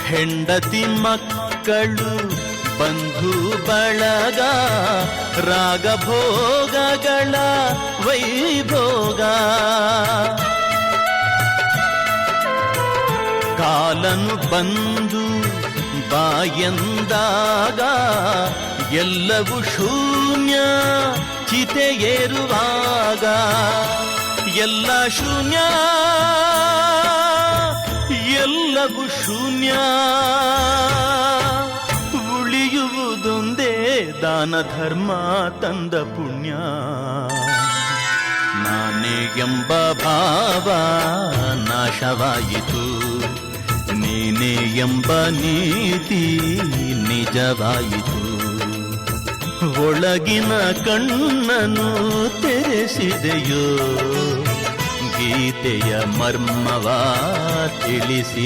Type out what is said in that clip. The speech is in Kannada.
ಹೆಂಡತಿ ಮಕ್ಕಳು ಬಂಧು ಬಳಗ ರಾಗಭೋಗಗಳ ವೈಭೋಗ ಕಾಲನು ಬಂದು ಬಾಯಂದಾಗ ಎಲ್ಲವೂ ಶೂನ್ಯ ಚಿತೆಯೇರುವಾಗ ಎಲ್ಲ ಶೂನ್ಯ ಎಲ್ಲವೂ ಶೂನ್ಯ ಉಳಿಯುವುದೊಂದೇ ದಾನ ಧರ್ಮ ತಂದ ಪುಣ್ಯ ನಾನೇ ಎಂಬ ಭಾವ ನಾಶವಾಯಿತು ನೀನೇ ಎಂಬ ನೀತಿ ನಿಜವಾಯಿತು ಒಳಗಿನ ಕಣ್ಣನು ತೆರೆಸಿದೆಯೋ ಗೀತೆಯ ಮರ್ಮವ ತಿಳಿಸಿ